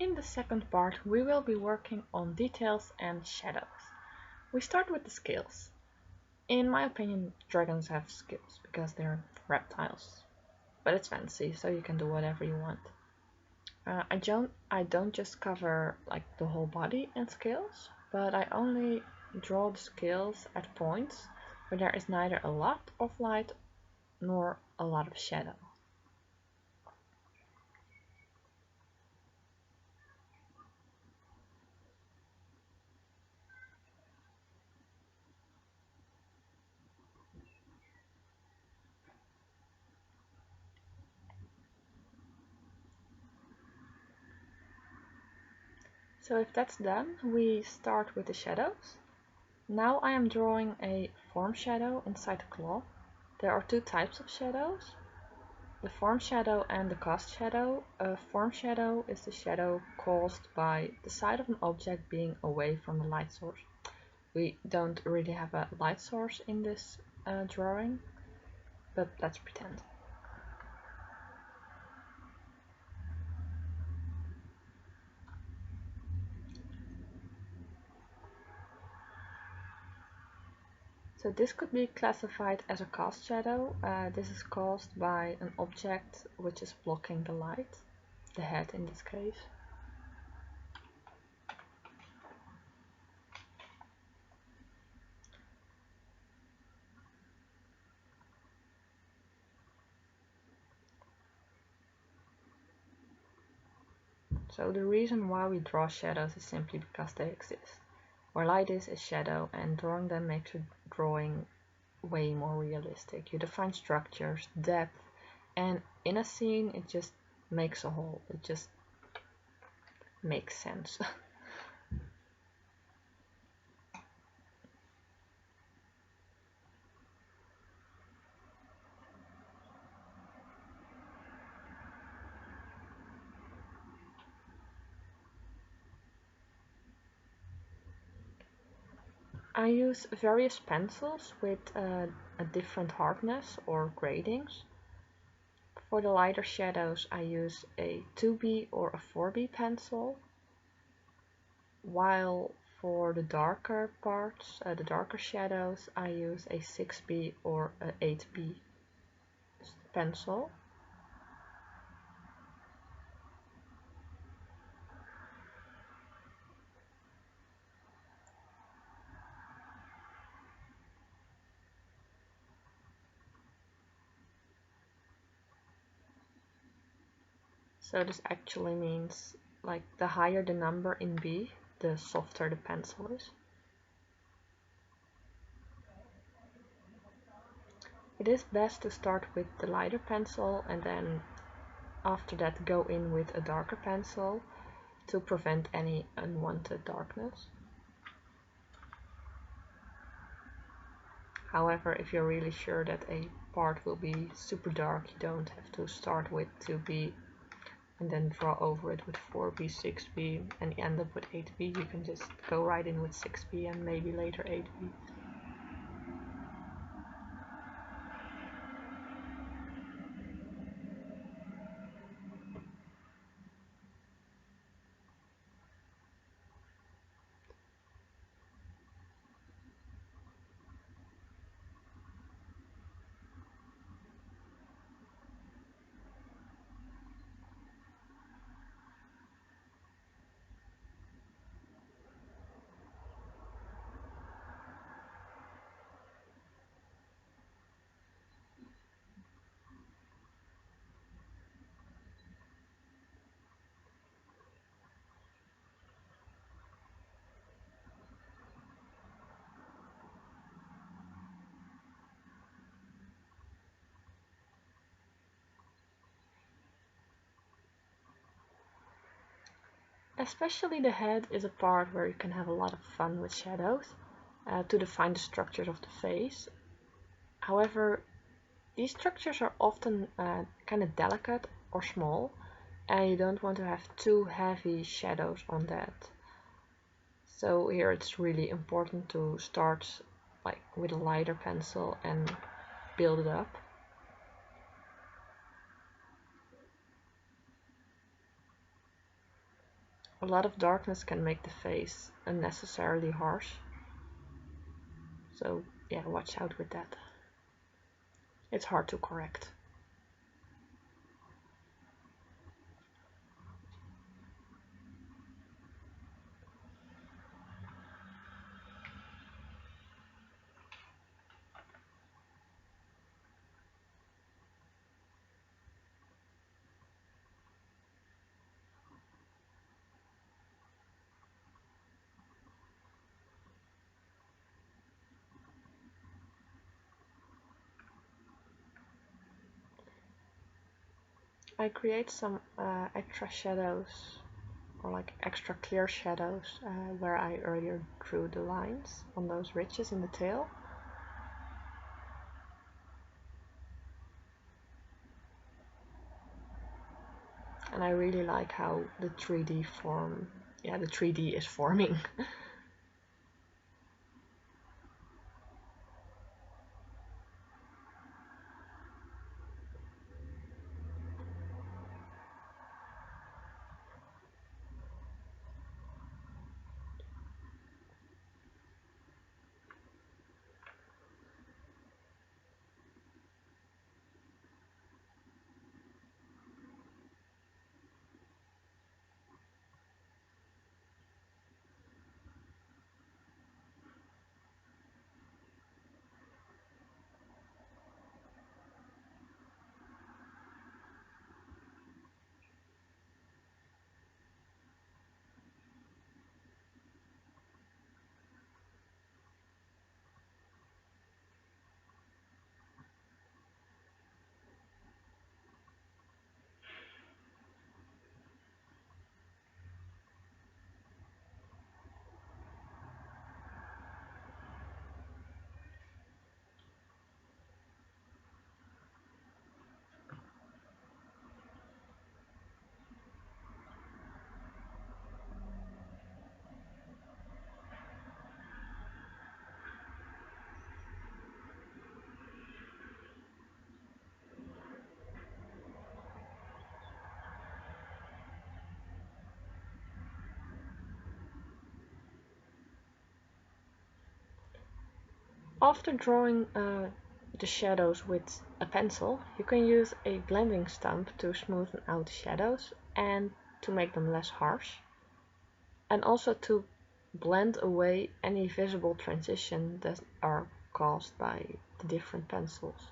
In the second part we will be working on details and shadows. We start with the scales. In my opinion, dragons have scales because they're reptiles, but it's fancy, so you can do whatever you want. I don't just cover like the whole body in scales, but I only draw the scales at points where there is neither a lot of light nor a lot of shadow. So if that's done, we start with the shadows. Now I am drawing a form shadow inside the claw. There are two types of shadows, the form shadow and the cast shadow. A form shadow is the shadow caused by the side of an object being away from the light source. We don't really have a light source in this drawing, but let's pretend. So this could be classified as a cast shadow. This is caused by an object which is blocking the light, the head in this case. So the reason why we draw shadows is simply because they exist. Where light is shadow, and drawing them makes your drawing way more realistic. You define structures, depth, and in a scene it just makes a whole. It just makes sense. I use various pencils with a different hardness or gradings. For the lighter shadows I use a 2B or a 4B pencil, while for the darker parts, the darker shadows, I use a 6B or a 8B pencil. So this actually means like the higher the number in B, the softer the pencil is. It is best to start with the lighter pencil and then after that go in with a darker pencil to prevent any unwanted darkness. However, if you're really sure that a part will be super dark, you don't have to start with 2B and then draw over it with 4B, 6B and end up with 8B. You can just go right in with 6B and maybe later 8B. Especially the head is a part where you can have a lot of fun with shadows to define the structures of the face. However, these structures are often kind of delicate or small, and you don't want to have too heavy shadows on that. So here it's really important to start like with a lighter pencil and build it up. A lot of darkness can make the face unnecessarily harsh. So yeah, watch out with that. It's hard to correct. I create some extra shadows, or like extra clear shadows, where I earlier drew the lines on those ridges in the tail. And I really like how the 3D form, yeah, the 3D is forming. After drawing the shadows with a pencil, you can use a blending stump to smoothen out the shadows and to make them less harsh, and also to blend away any visible transition that are caused by the different pencils.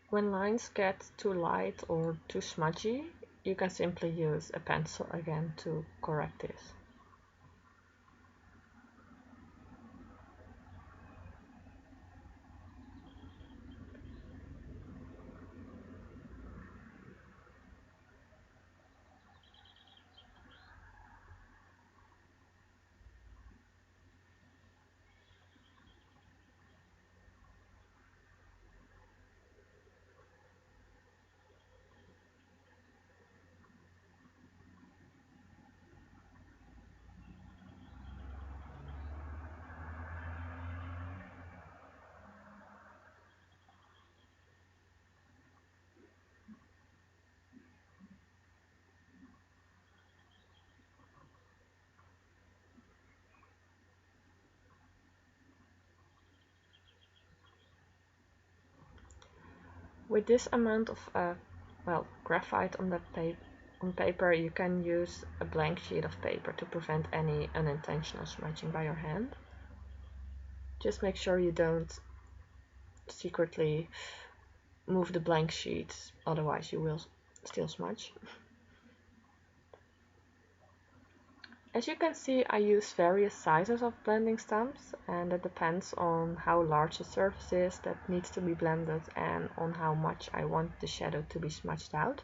When lines get too light or too smudgy, you can simply use a pencil again to correct this. With this amount of graphite on paper, you can use a blank sheet of paper to prevent any unintentional smudging by your hand. Just make sure you don't secretly move the blank sheet, otherwise you will still smudge. As you can see, I use various sizes of blending stumps, and it depends on how large the surface is that needs to be blended and on how much I want the shadow to be smudged out,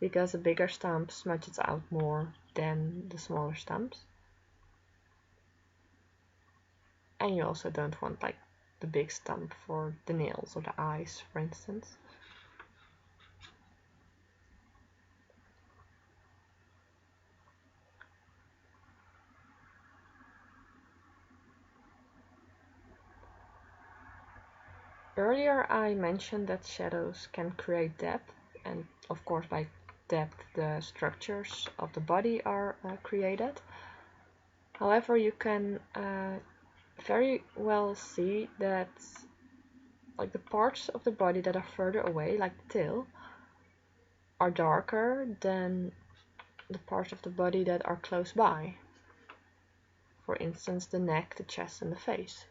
because a bigger stump smudges out more than the smaller stumps. And you also don't want like the big stump for the nails or the eyes, for instance. Earlier I mentioned that shadows can create depth, and of course by depth the structures of the body are created. However, you can very well see that like the parts of the body that are further away, like the tail, are darker than the parts of the body that are close by. For instance, the neck, the chest, and the face.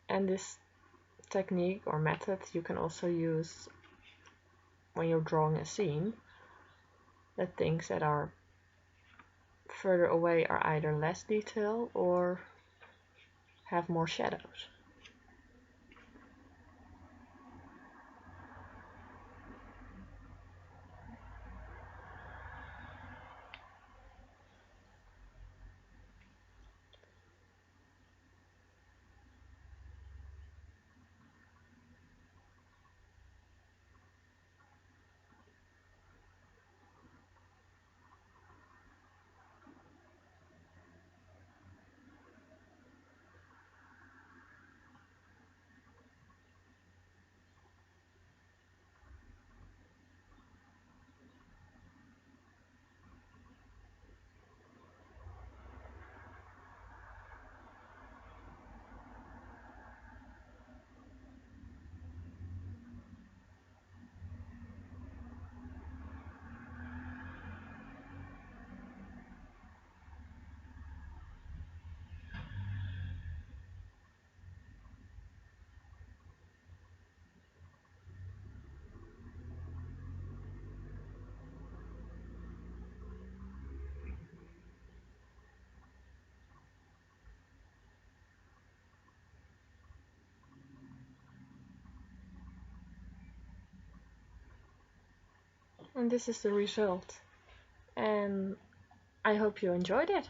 And this technique or method you can also use when you're drawing a scene, that things that are further away are either less detailed or have more shadows. And this is the result. And I hope you enjoyed it.